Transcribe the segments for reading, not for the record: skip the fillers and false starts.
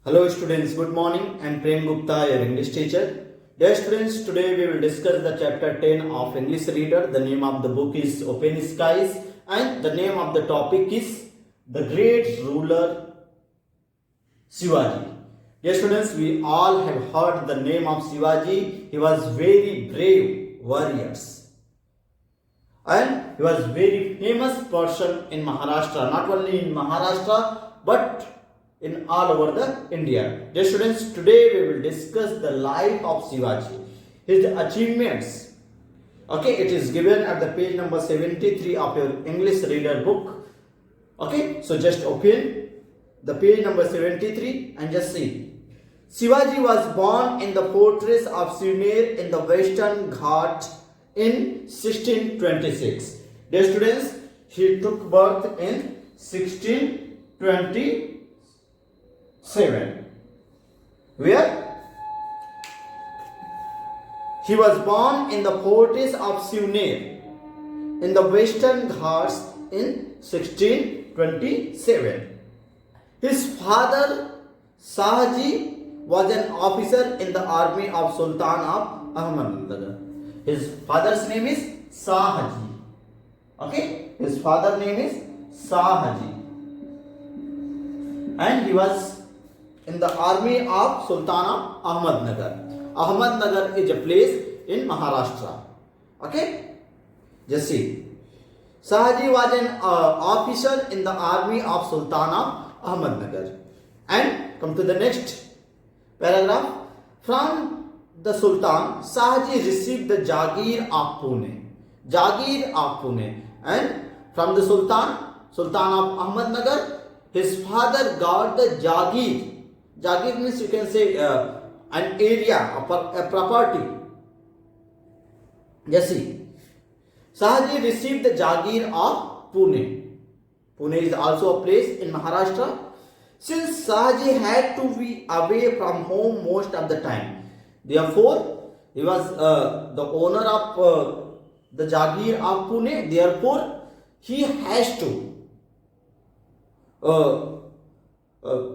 Hello students, good morning. I am Prem Gupta, your English teacher. Dear students, today we will discuss the chapter 10 of English Reader. The name of the book is Open Skies and the name of the topic is The Great Ruler Shivaji. Dear students, we all have heard the name of Shivaji. He was very brave warrior. And he was very famous person in Maharashtra, not only in Maharashtra but in all over the India. Dear students, today we will discuss the life of Shivaji, his achievements. Okay, it is given at the page number 73 of your English Reader book. Okay, so just open the page number 73 and just see. Shivaji was born in the fortress of Sirmaur in the Western Ghat in 1626. Dear students, he took birth in 1627. Where? He was born in the fortress of Sirmaur in the Western Ghats in 1627. His father Shahaji was an officer in the army of Sultan of Ahmadnagar. His father's name is Shahaji. Okay, his father's name is Shahaji, and he was in the army of Sultan of Ahmadnagar. Ahmadnagar is a place in Maharashtra. Okay, just see. Shahaji was an officer in the army of Sultan of Ahmadnagar. And come to the next paragraph. From the Sultan, Shahaji received the Jagir of Pune. Jagir of Pune. And from the Sultan of Ahmadnagar, his father got the Jagir. Jagir means you can say an area, a property. Just see. Shahaji received the Jagir of Pune. Pune is also a place in Maharashtra. Since Shahaji had to be away from home most of the time, therefore he was the owner of the Jagir of Pune. Therefore he has to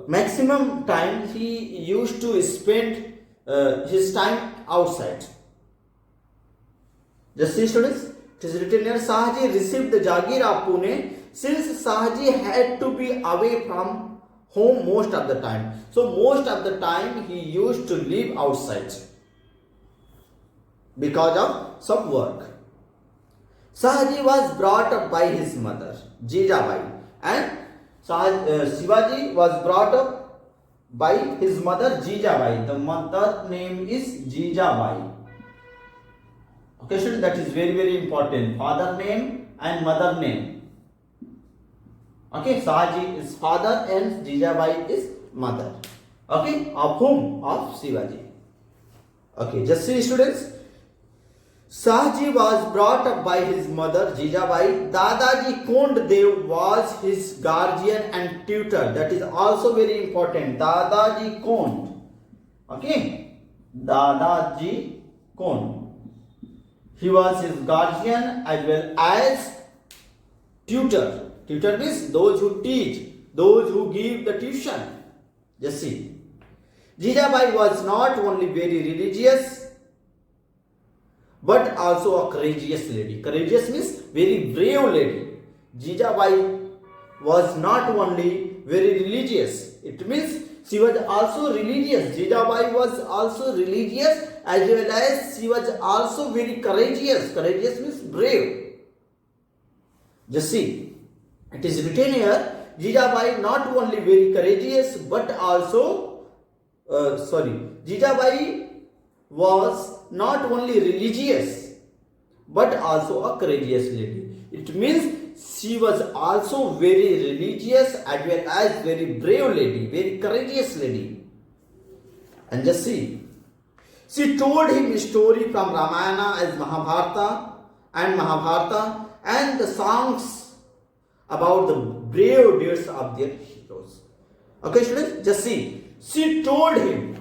maximum time he used to spend his time outside. Just see students, it is written here, Shahaji received the Jagir of Pune since Shahaji had to be away from home most of the time. So most of the time he used to live outside because of some work. Shahaji was brought up by his mother Jijabai, and Shivaji was brought up by his mother Jijabai. The mother name is Jijabai. Okay, students, that is very, very important. Father name and mother name. Okay, Shahaji is father and Jijabai is mother. Okay, of whom? Of Shivaji. Okay, just see students. Shahaji was brought up by his mother Jijabai. Dadaji Kond Dev was his guardian and tutor. That is also very important. Dadaji Kond. Okay, Dadaji Kond. He was his guardian as well as tutor. Tutor means those who teach, those who give the tuition. Just see. Jijabai was not only very religious but also a courageous lady. Courageous means very brave lady. Jijabai was not only very religious. It means she was also religious. Jijabai was also religious as well as she was also very courageous. Courageous means brave. Just see. It is written here, Jijabai not only very courageous but also, Jijabai was not only religious but also a courageous lady. It means she was also very religious as well as very brave lady, very courageous lady. And just see, she told him a story from Ramayana as Mahabharata and the songs about the brave deeds of their heroes. Okay, students, just see. She told him,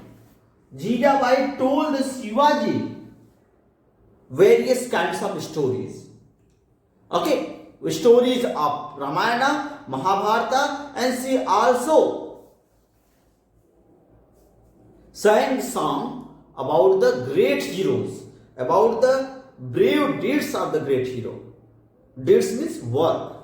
Jijabai told Shivaji various kinds of stories. Okay, stories of Ramayana, Mahabharata, and she also sang song about the great heroes, about the brave deeds of the great hero. Deeds means work.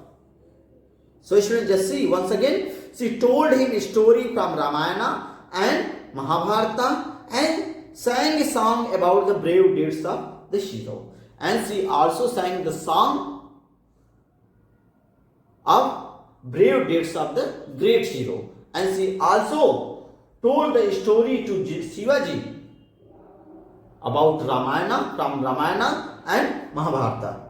So students, just see once again, she told him a story from Ramayana and Mahabharata and sang a song about the brave deeds of the hero. And she also sang the song of brave deeds of the great hero. And she also told the story to Shivaji about Ramayana, from Ramayana and Mahabharata.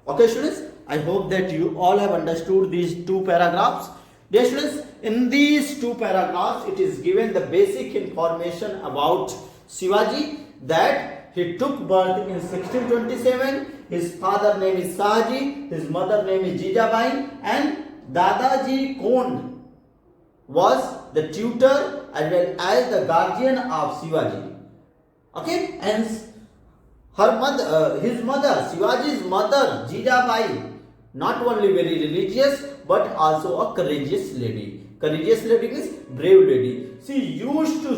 Okay students, I hope that you all have understood these two paragraphs. Dear students, in these two paragraphs it is given the basic information about Shivaji, that he took birth in 1627, his father name is Shahaji, his mother name is Jijabai, and Dadaji Kond was the tutor as well as the guardian of Shivaji. Okay, and her mother, his mother, Shivaji's mother, Jijabai, not only very religious but also a courageous lady. Courageous lady means brave lady. She used to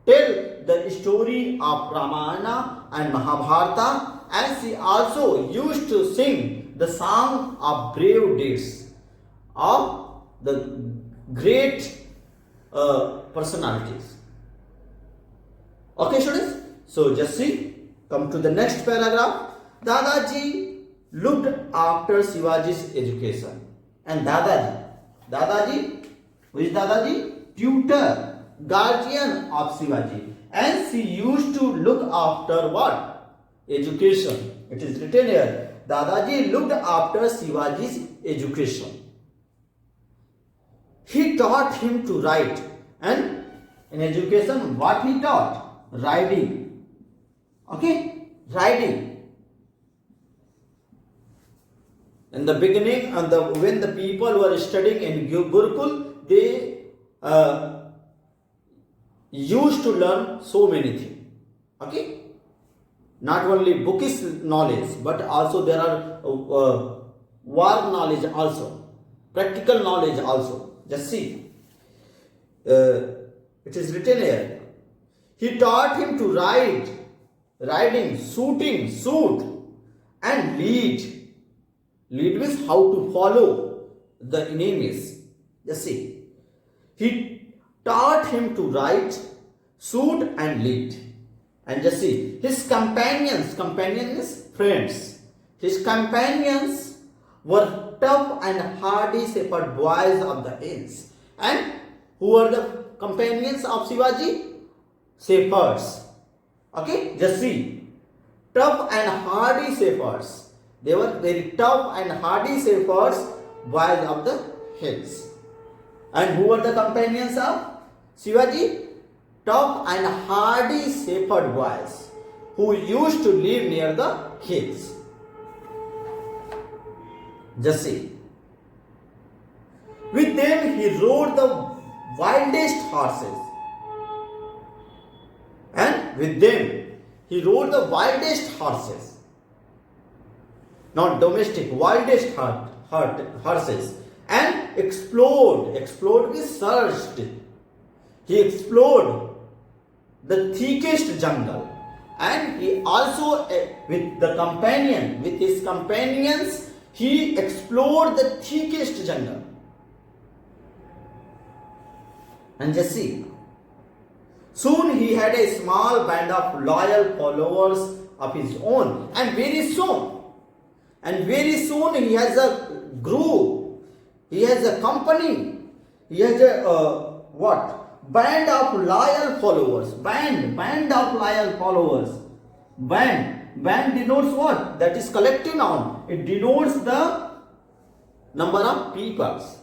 tell the story of Ramayana and Mahabharata, and she also used to sing the song of brave deeds of the great personalities. Okay students, so just see, come to the next paragraph. Dadaji looked after Shivaji's education. And Dadaji, who is Dadaji? Tutor, guardian of Shivaji. And she used to look after what? Education. It is written here. Dadaji looked after Shivaji's education. He taught him to write. And in education, what he taught? Riding. Okay? Riding. In the beginning, when the people were studying in Gurukul, they used to learn so many things. Okay? Not only bookish knowledge, but also there are war knowledge also, practical knowledge also. Just see. It is written here. He taught him to ride, riding, shooting, shoot, and lead. Lead means how to follow the enemies. Just see. He taught him to ride, shoot, and lead. And just see. His companions is friends. His companions were tough and hardy shepherd boys of the hills. And who were the companions of Shivaji? Shepherds. Okay, just see. Tough and hardy shepherds. They were very tough and hardy shepherds, boys of the hills. And who were the companions of Shivaji? Tough and hardy shepherd boys who used to live near the hills. Just see. With them he rode the wildest horses. And with them he rode the wildest horses. Not domestic, wildest horses. And explored means searched. He explored the thickest jungle. And he also, with his companions, he explored the thickest jungle. And just see. Soon he had a small band of loyal followers of his own. And very soon he has a group, he has a company, he has a band of loyal followers. Band of loyal followers. Band denotes what? That is collective noun. It denotes the number of peoples.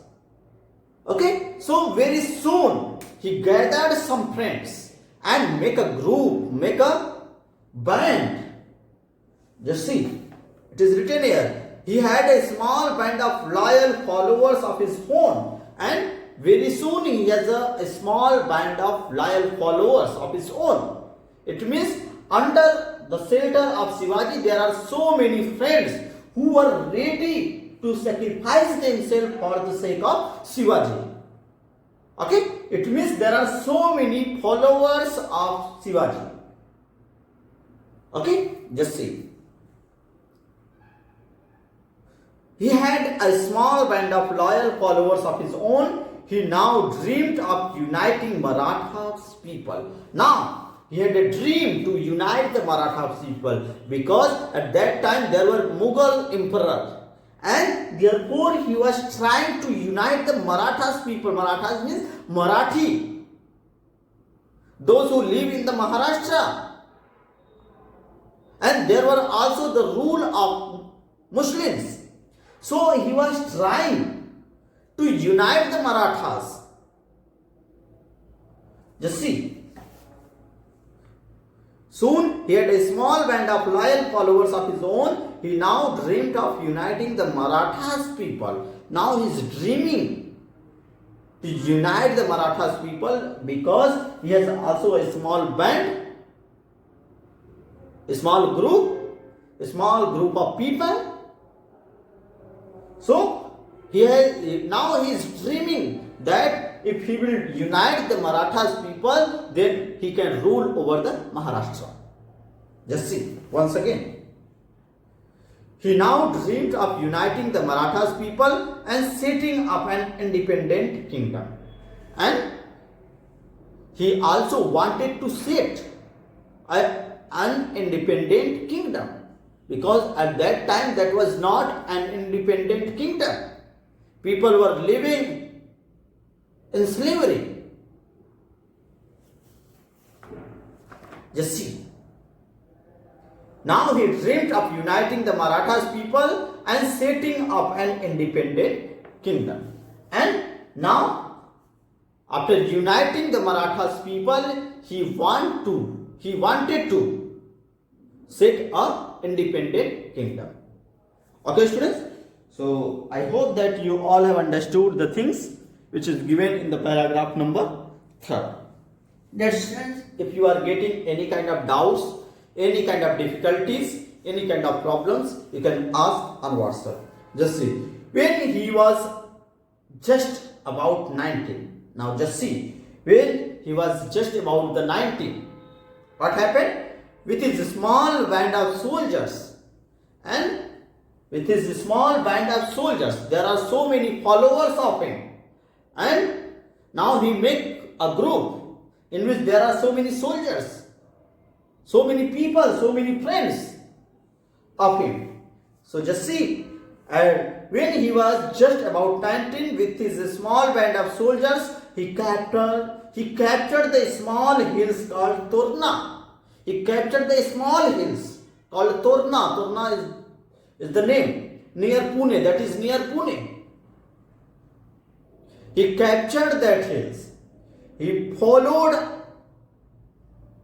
Okay, so very soon he gathered some friends and make a group, make a band. Just see. It is written here. He had a small band of loyal followers of his own, and very soon he has a small band of loyal followers of his own. It means under the shelter of Shivaji there are so many friends who were ready to sacrifice themselves for the sake of Shivaji. Okay, it means there are so many followers of Shivaji. Okay, just see. He had a small band of loyal followers of his own. He now dreamed of uniting Marathas people. Now, he had a dream to unite the Maratha people, because at that time there were Mughal emperors, and therefore he was trying to unite the Marathas people. Marathas means Marathi, those who live in the Maharashtra, and there were also the rule of Muslims. So he was trying to unite the Marathas. Just see. Soon he had a small band of loyal followers of his own. He now dreamed of uniting the Marathas people. Now he is dreaming to unite the Marathas people, because he has also a small band, a small group of people. So now he is dreaming that if he will unite the Marathas people, then he can rule over the Maharashtra. Just see once again. He now dreamed of uniting the Marathas people and setting up an independent kingdom. And he also wanted to set an independent kingdom, because at that time that was not an independent kingdom. People were living in slavery. Just see. Now he dreamed of uniting the Marathas people and setting up an independent kingdom. And now, after uniting the Marathas people, he wanted to set up independent kingdom. Okay, students? So I hope that you all have understood the things which is given in the paragraph number 3. Dear students, if you are getting any kind of doubts, any kind of difficulties, any kind of problems, you can ask on WhatsApp. Just see. When he was just about 19. Now just see. When he was just about the 19. What happened? With his small band of soldiers, and with his small band of soldiers, there are so many followers of him, and now he make a group in which there are so many soldiers, so many people, so many friends of him. So just see, when he was just about 19, with his small band of soldiers, he captured the small hills called Torna. He captured the small hills called Torna. Torna is the name, near Pune, that is near Pune. He captured that hills. He followed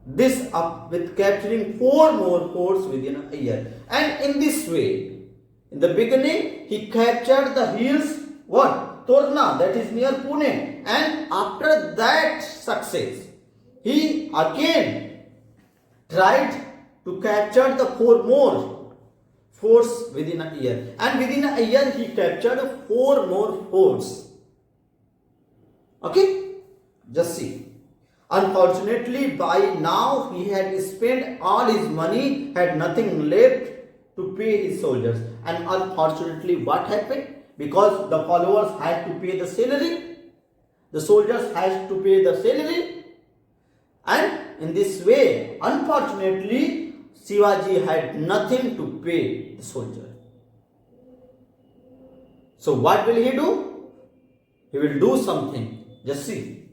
this up with capturing 4 more forts within a year. And in this way, in the beginning, he captured the hills, what? Torna, that is near Pune. And after that success, he again tried to capture the 4 more forts within a year. And within a year, he captured 4 more forts. Okay? Just see. Unfortunately, by now he had spent all his money, had nothing left to pay his soldiers. And unfortunately, what happened? Because the followers had to pay the salary, the soldiers had to pay the salary, and in this way, unfortunately, Shivaji had nothing to pay the soldier. So what will he do? He will do something. Just see.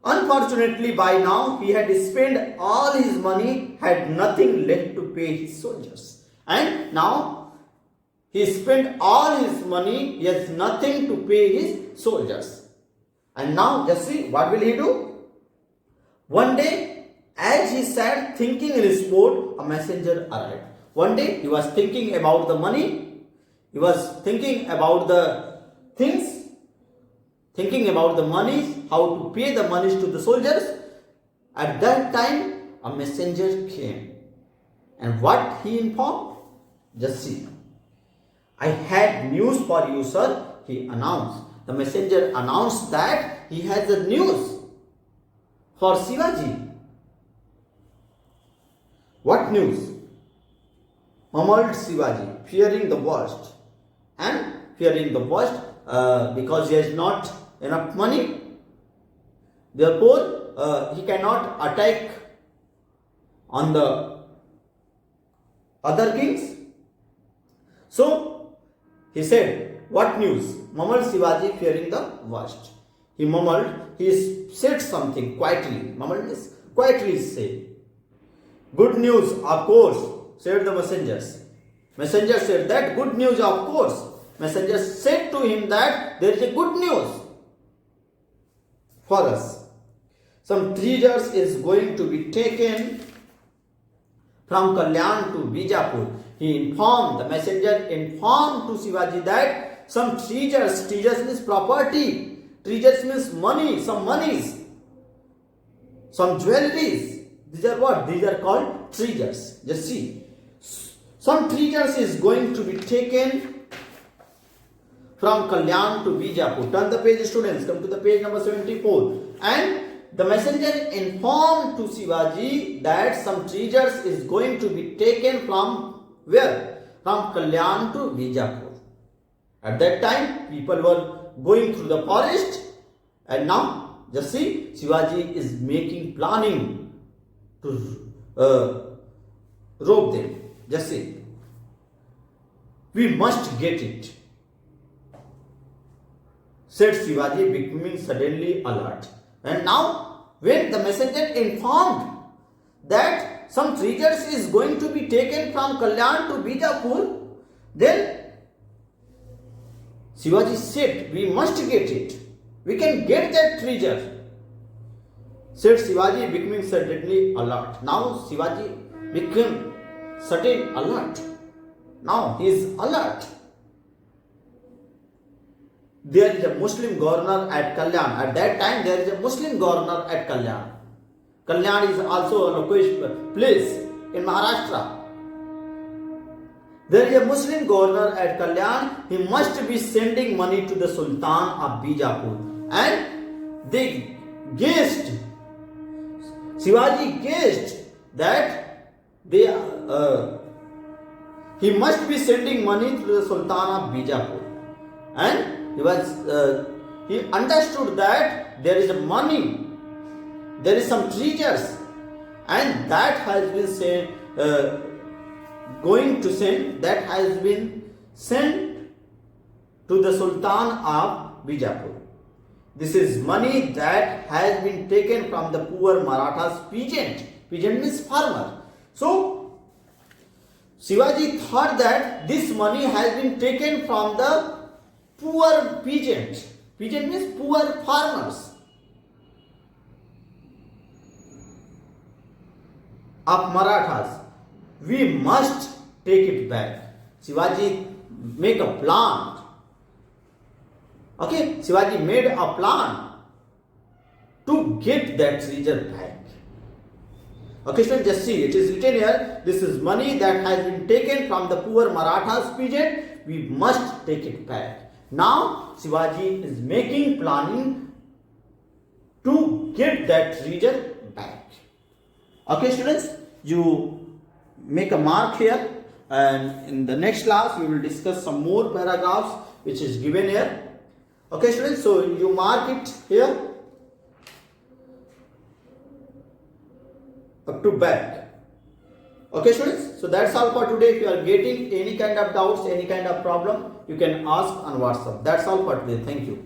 Unfortunately, by now he had spent all his money, had nothing left to pay his soldiers. And now he spent all his money, he has nothing to pay his soldiers. And now just see, what will he do? One day, as he sat thinking in his boat, a messenger arrived. One day he was thinking about the money, he was thinking about the things, thinking about the money, how to pay the money to the soldiers. At that time, a messenger came. And what he informed? Just see. I had news for you, sir. he announced. The messenger announced that he has a news for Shivaji. What news? Mumbled Shivaji, fearing the worst. And fearing the worst because he has not enough money. Therefore, he cannot attack on the other kings. So, he said, what news? Mumbled Shivaji, fearing the worst. He mumbled, he said something quietly. Mumbled means quietly said. Good news, of course, said the messengers. Messenger said that good news, of course. Messenger said to him that there is a good news for us. Some treasures is going to be taken from Kalyan to Bijapur. He informed, the messenger informed to Shivaji that some treasures means property, treasures means money, some monies, some jewelries. These are what? These are called treasures. Just see. Some treasures is going to be taken from Kalyan to Bijapur. Turn the page, students. Come to the page number 74. And the messenger informed to Shivaji that some treasures is going to be taken from where? From Kalyan to Bijapur. At that time, people were going through the forest, and now, just see, Shivaji is making planning to rob them. Just see. We must get it, said Shivaji, becoming suddenly alert. And now, when the messenger informed that some treasures is going to be taken from Kalyan to Bijapur, then Shivaji said, we must get it. We can get that treasure, said Shivaji, becoming suddenly alert. Now Shivaji became suddenly alert. Now he is alert. There is a Muslim governor at Kalyan. At that time, there is a Muslim governor at Kalyan. Kalyan is also a location, place in Maharashtra. There is a Muslim governor at Kalyan. He must be sending money to the Sultan of Bijapur. And they guessed, Shivaji guessed that he must be sending money to the Sultan of Bijapur. And he understood that there is money, there is some treasures, and that has been sent, that has been sent to the Sultan of Bijapur. This is money that has been taken from the poor Marathas peasant. Peasant means farmer. So Shivaji thought that this money has been taken from the poor peasant. Peasant means poor farmers of Marathas. We must take it back. Shivaji make a plan. Okay, Shivaji made a plan to get that treasure back. Okay, so just see, it is written here, this is money that has been taken from the poor Marathas peasant. We must take it back. Now, Shivaji is making planning to get that treasure back. Okay, students, you make a mark here, and in the next class, we will discuss some more paragraphs which is given here. Okay, students, so you mark it here up to back. Okay, students, so that's all for today. If you are getting any kind of doubts, any kind of problem, you can ask on WhatsApp. That's all for today. Thank you.